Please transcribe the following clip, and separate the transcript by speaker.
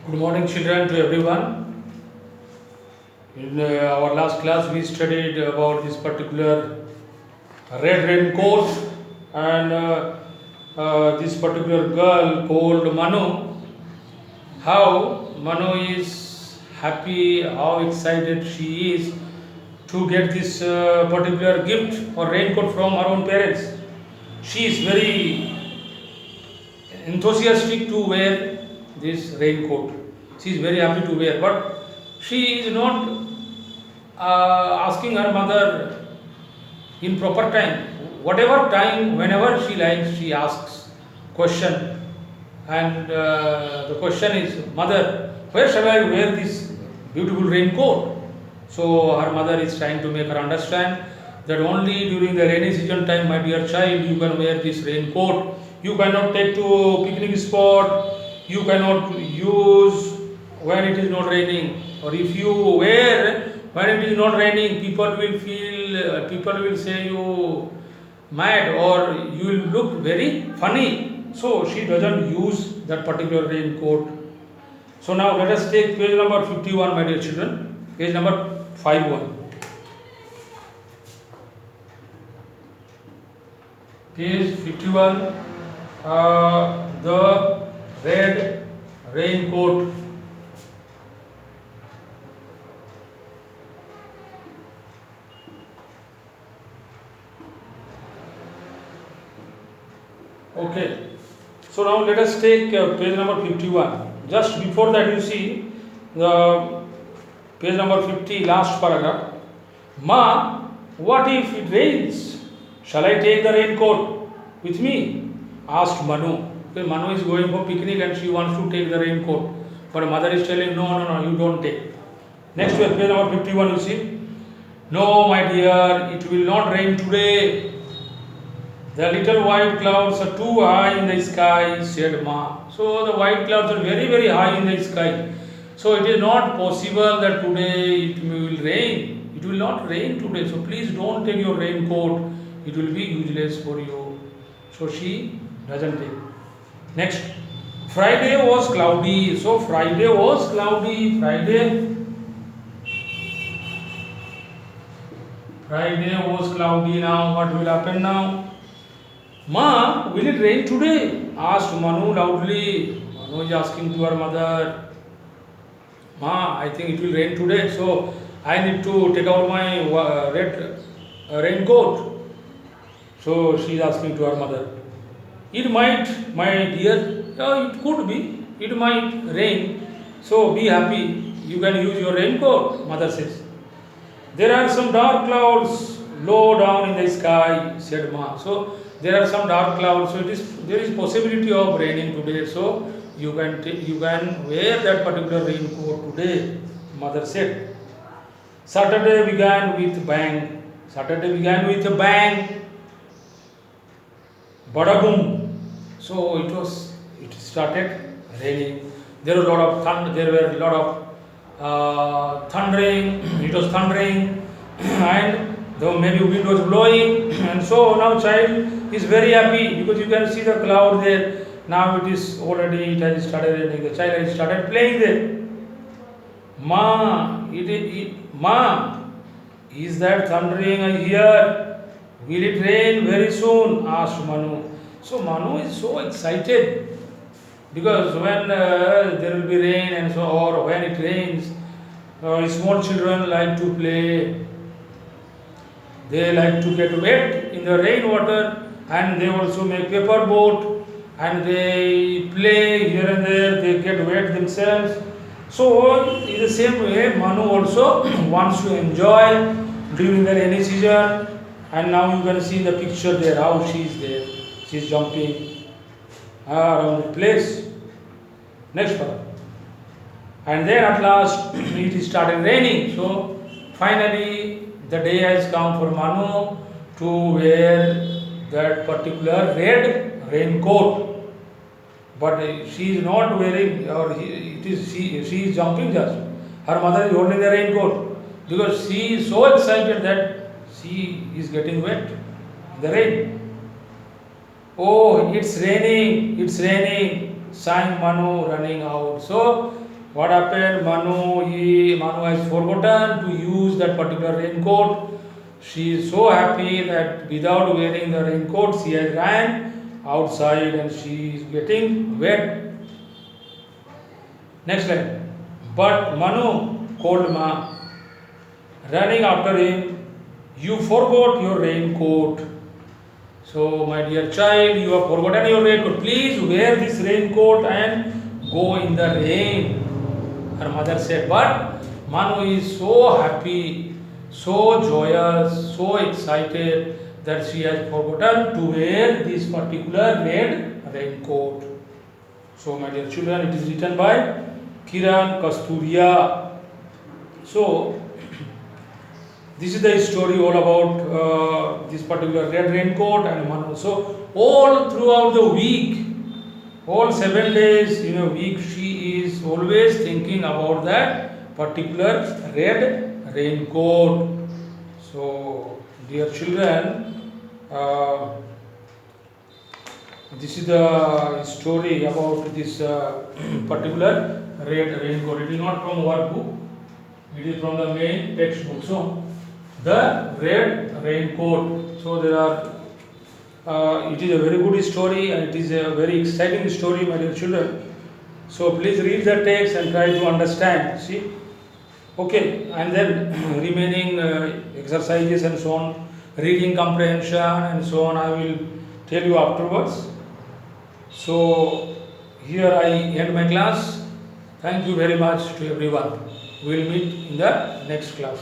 Speaker 1: Good morning, children, to everyone. In our last class, we studied about this particular red raincoat and this particular girl called Manu. How Manu is happy, how excited she is to get this particular gift or raincoat from her own parents. She is very enthusiastic to wear this raincoat. She is very happy to wear, but she is not asking her mother in proper time. Whatever time, whenever she likes, she asks question, and the question is, "Mother, where shall I wear this beautiful raincoat?" So her mother is trying to make her understand that only during the rainy season time, my dear child, you can wear this raincoat. You cannot take to picnic spot. You cannot use when it is not raining. Or if you wear when it is not raining, people will say you mad or you will look very funny. So she doesn't use that particular raincoat. So now let us take page number 51, my dear children. Page number 51. Page 51, the red raincoat. Okay. So now let us take page number 51. Just before that, you see the page number 50, last paragraph. Ma, what if it rains? Shall I take the raincoat with me? Asked Manu. Okay, Manu is going for picnic and she wants to take the raincoat. But mother is telling, no, you don't take. Next page number 51, you see. No, my dear, it will not rain today. The little white clouds are too high in the sky, said Ma. So the white clouds are very, very high in the sky. So it is not possible that today it will rain. It will not rain today. So please don't take your raincoat. It will be useless for you. So she doesn't take. Next. Friday was cloudy. So Friday was cloudy. Friday was cloudy. Now what will happen now? Ma, will it rain today? Asked Manu loudly. Manu is asking to her mother. Ma, I think it will rain today, so I need to take out my red raincoat. So she is asking to her mother. It might, my dear, it could be. It might rain. So be happy. You can use your raincoat, mother says. There are some dark clouds low down in the sky, said Ma. So there are some dark clouds, so there is possibility of raining today. So you can wear that particular raincoat today, mother said. Saturday began with a bang. Bada boom. So it started raining. There were a lot of thundering. It was thundering, and though maybe wind was blowing, and so now child is very happy because you can see the cloud there. Now it has started raining. The child has started playing there. Ma, is that thundering I hear? Will it rain very soon? Asked Manu. So Manu is so excited because when there will be rain and so, or when it rains, small children like to play. They like to get wet in the rainwater, and they also make paper boat and they play here and there. They get wet themselves. So in the same way, Manu also wants to enjoy during the rainy season. And now you can see the picture there how she is there. She is jumping around the place. Next one. And then at last it started raining. So finally the day has come for Manu to wear that particular red raincoat. But she is not wearing, or she is jumping just. Her mother is holding the raincoat because she is so excited that she is getting wet in the rain. Oh, it's raining, sang Manu running out. So What happened? Manu has forgotten to use that particular raincoat. She is so happy that without wearing the raincoat, she has ran outside and she is getting wet. Next line. But Manu called Ma, running after him, you forgot your raincoat. So, my dear child, you have forgotten your raincoat. Please wear this raincoat and go in the rain. Her mother said, but Manu is so happy, so joyous, so excited that she has forgotten to wear this particular red raincoat. So, my dear children, it is written by Kiran Kasturia. So, this is the story all about this particular red raincoat and Manu. So, all throughout the week, all 7 days in a week, she is always thinking about that particular red raincoat. So, dear children, this is the story about this particular red raincoat. It is not from workbook, it is from the main textbook. So, the red raincoat. So, there are it is a very good story and it is a very exciting story, my dear children. So please read the text and try to understand. See, okay, and then remaining exercises and so on, reading comprehension and so on, I will tell you afterwards. So here I end my class. Thank you very much to everyone. We will meet in the next class.